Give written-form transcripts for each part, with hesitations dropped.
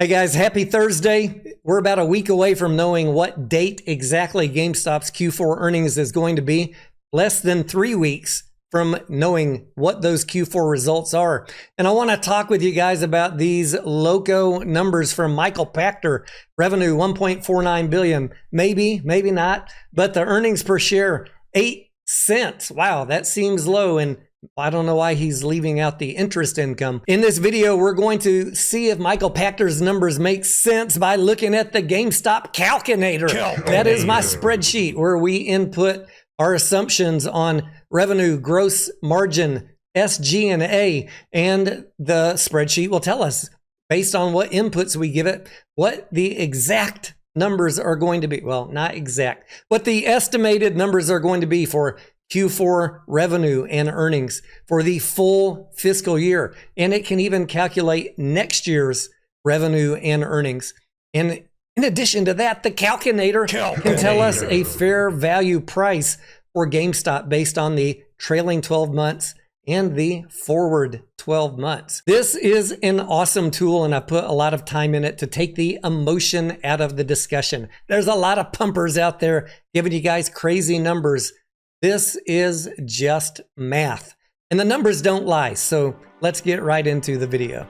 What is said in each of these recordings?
Hey guys, happy Thursday. We're about a week away from knowing what date exactly GameStop's Q4 earnings is going to be. Less than 3 weeks from knowing what those Q4 results are. And I want to talk with you guys about these loco numbers from Michael Pachter. Revenue, 1.49 billion. Maybe not. But the earnings per share, 8 cents. Wow, that seems low. And I don't know why he's leaving out the interest income. In this video, we're going to see if Michael Pachter's numbers make sense by looking at the GameStop calculator. That is my spreadsheet where we input our assumptions on revenue, gross margin, SG&A, and the spreadsheet will tell us, based on what inputs we give it, what the exact numbers are going to be. Well, not exact, what the estimated numbers are going to be for Q4 revenue and earnings for the full fiscal year. And it can even calculate next year's revenue and earnings. And in addition to that, the calculator can tell us a fair value price for GameStop based on the trailing 12 months and the forward 12 months. This is an awesome tool, and I put a lot of time in it to take the emotion out of the discussion. There's a lot of pumpers out there giving you guys crazy numbers. This is just math, and the numbers don't lie. So let's get right into the video.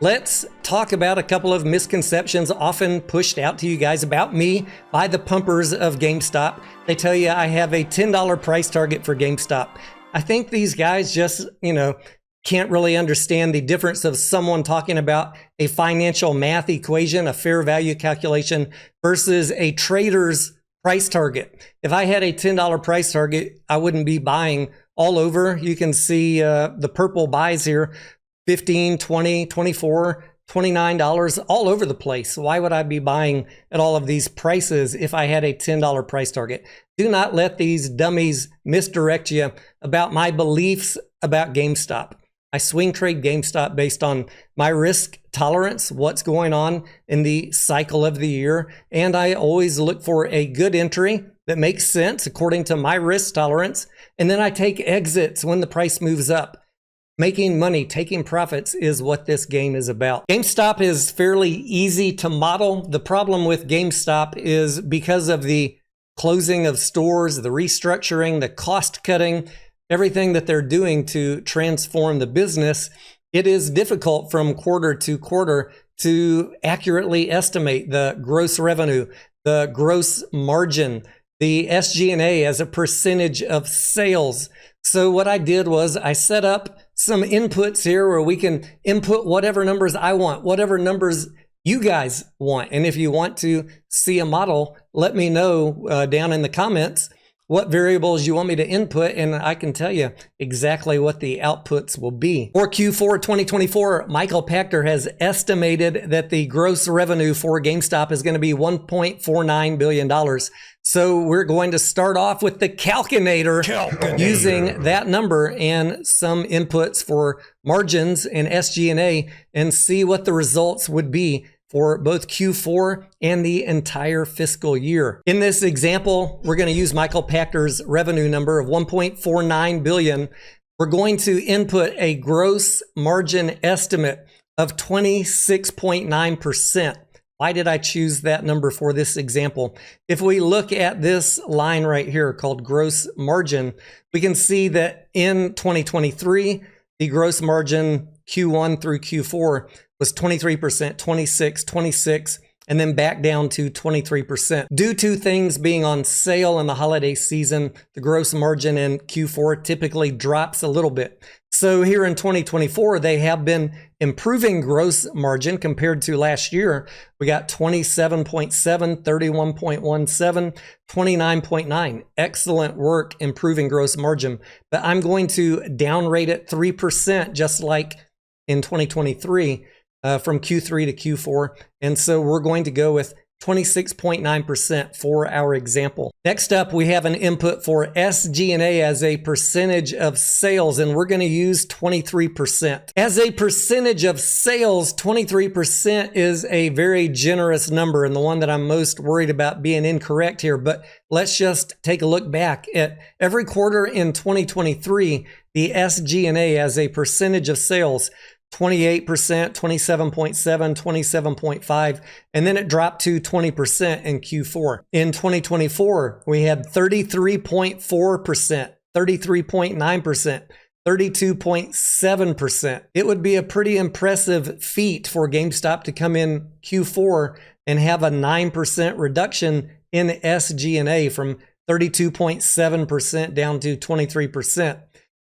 Let's talk about a couple of misconceptions often pushed out to you guys about me by the pumpers of GameStop. They tell you I have a $10 price target for GameStop. I think these guys just, can't really understand the difference of someone talking about a financial math equation, a fair value calculation, versus a trader's price target. If I had a $10 price target, I wouldn't be buying all over. You can see the purple buys here, $15, $20, $24, $29, all over the place. Why would I be buying at all of these prices if I had a $10 price target? Do not let these dummies misdirect you about my beliefs about GameStop. I swing trade GameStop based on my risk tolerance, what's going on in the cycle of the year, and I always look for a good entry that makes sense according to my risk tolerance, and then I take exits when the price moves up. Making money, taking profits is what this game is about. GameStop is fairly easy to model. The problem with GameStop is because of the closing of stores, the restructuring, the cost cutting, everything that they're doing to transform the business, it is difficult from quarter to quarter to accurately estimate the gross revenue, the gross margin, the SG&A as a percentage of sales. So what I did was I set up some inputs here where we can input whatever numbers I want, whatever numbers you guys want. And if you want to see a model, let me know down in the comments what variables you want me to input, and I can tell you exactly what the outputs will be. For Q4 2024, Michael Pachter has estimated that the gross revenue for GameStop is going to be $1.49 billion. So we're going to start off with the calculator using that number and some inputs for margins and SG&A and see what the results would be for both Q4 and the entire fiscal year. In this example, we're going to use Michael Pachter's revenue number of 1.49 billion. We're going to input a gross margin estimate of 26.9%. Why did I choose that number for this example? If we look at this line right here called gross margin, we can see that in 2023, the gross margin Q1 through Q4 was 23%, 26, 26, and then back down to 23%. Due to things being on sale in the holiday season, the gross margin in Q4 typically drops a little bit. So here in 2024, they have been improving gross margin compared to last year. We got 27.7, 31.17, 29.9. Excellent work improving gross margin. But I'm going to downrate it 3%, just like in 2023. From Q3 to Q4. And so we're going to go with 26.9% for our example. Next up, we have an input for SG&A as a percentage of sales, and we're going to use 23%. As a percentage of sales, 23% is a very generous number and the one that I'm most worried about being incorrect here. But let's just take a look back at every quarter in 2023. the SG&A as a percentage of sales, 28%, 27.7, 27.5, and then it dropped to 20% in Q4. In 2024, we had 33.4%, 33.9%, 32.7%. It would be a pretty impressive feat for GameStop to come in Q4 and have a 9% reduction in SG&A from 32.7% down to 23%.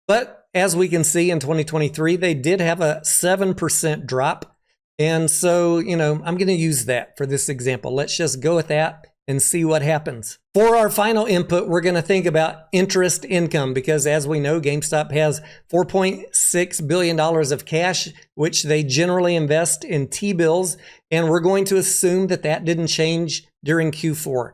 But as we can see in 2023, they did have a 7% drop. And so, I'm going to use that for this example. Let's just go with that and see what happens. For our final input, we're going to think about interest income because as we know, GameStop has $4.6 billion of cash, which they generally invest in T-bills. And we're going to assume that that didn't change during Q4.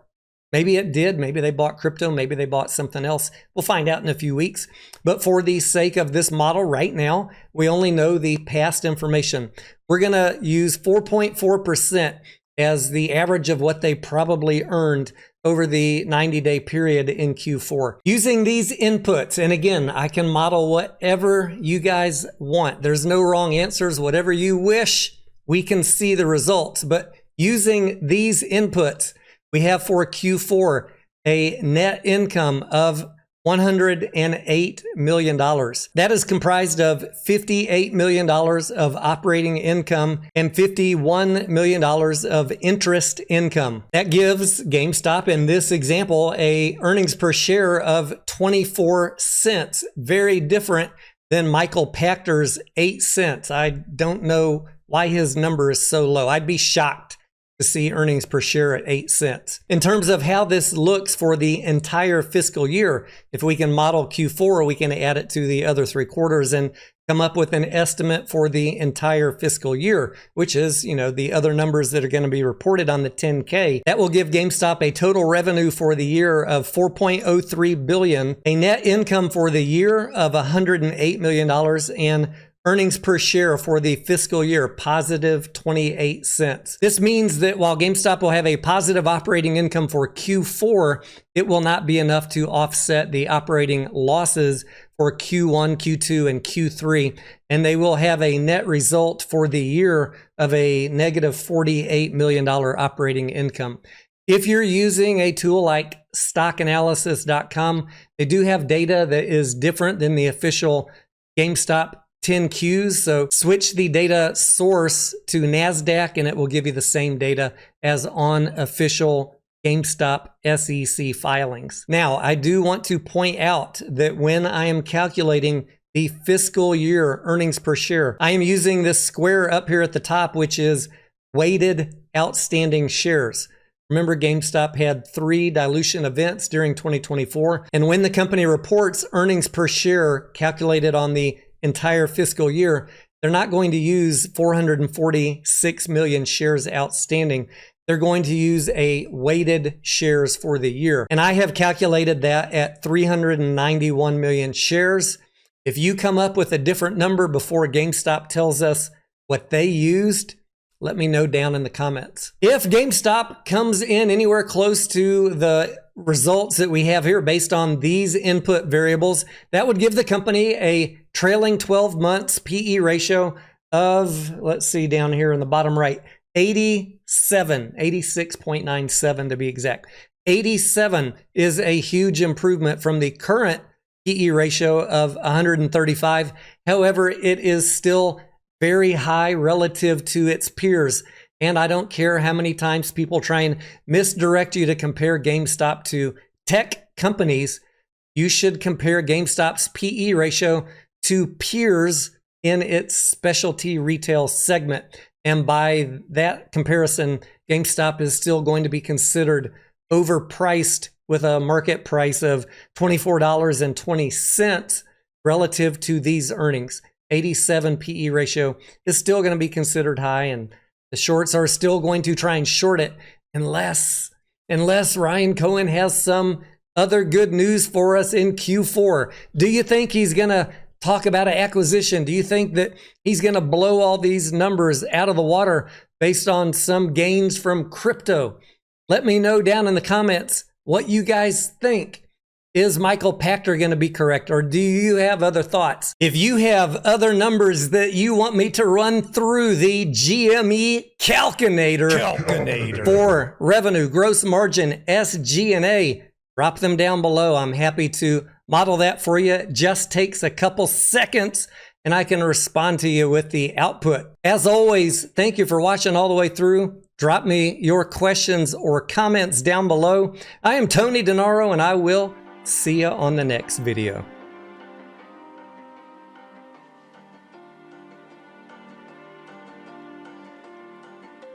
Maybe it did. Maybe they bought crypto. Maybe they bought something else. We'll find out in a few weeks. But for the sake of this model right now, we only know the past information. We're going to use 4.4% as the average of what they probably earned over the 90-day period in Q4. Using these inputs, and again, I can model whatever you guys want. There's no wrong answers. Whatever you wish, we can see the results. But using these inputs, we have for Q4 a net income of $108 million. That is comprised of $58 million of operating income and $51 million of interest income. That gives GameStop in this example a earnings per share of 24 cents. Very different than Michael Pachter's 8 cents. I don't know why his number is so low. I'd be shocked to see earnings per share at 8 cents. In terms of how this looks for the entire fiscal year, if we can model Q4, we can add it to the other 3 quarters and come up with an estimate for the entire fiscal year, which is, the other numbers that are going to be reported on the 10K. That will give GameStop a total revenue for the year of $4.03 billion, a net income for the year of $108 million, and earnings per share for the fiscal year, positive 28 cents. This means that while GameStop will have a positive operating income for Q4, it will not be enough to offset the operating losses for Q1, Q2, and Q3. And they will have a net result for the year of a negative $48 million operating income. If you're using a tool like stockanalysis.com, they do have data that is different than the official GameStop 10Qs. So switch the data source to NASDAQ and it will give you the same data as on official GameStop SEC filings. Now, I do want to point out that when I am calculating the fiscal year earnings per share, I am using this square up here at the top, which is weighted outstanding shares. Remember, GameStop had 3 dilution events during 2024. And when the company reports earnings per share calculated on the entire fiscal year, they're not going to use 446 million shares outstanding. They're going to use a weighted shares for the year. And I have calculated that at 391 million shares. If you come up with a different number before GameStop tells us what they used, let me know down in the comments. If GameStop comes in anywhere close to the results that we have here based on these input variables, that would give the company a trailing 12 months PE ratio of, let's see down here in the bottom right, 86.97 to be exact. 87 is a huge improvement from the current PE ratio of 135. However, it is still very high relative to its peers. And I don't care how many times people try and misdirect you to compare GameStop to tech companies. You should compare GameStop's PE ratio to peers in its specialty retail segment. And by that comparison, GameStop is still going to be considered overpriced with a market price of $24.20 relative to these earnings. 87 PE ratio is still going to be considered high, and the shorts are still going to try and short it unless Ryan Cohen has some other good news for us in Q4. Do you think he's going to talk about an acquisition? Do you think that he's going to blow all these numbers out of the water based on some gains from crypto? Let me know down in the comments what you guys think. Is Michael Pachter going to be correct, or do you have other thoughts? If you have other numbers that you want me to run through the GME CALC-INATOR for revenue, gross margin, SG&A, drop them down below. I'm happy to model that for you. It just takes a couple seconds and I can respond to you with the output. As always, thank you for watching all the way through. Drop me your questions or comments down below. I am Tony Denaro, and I will see you on the next video.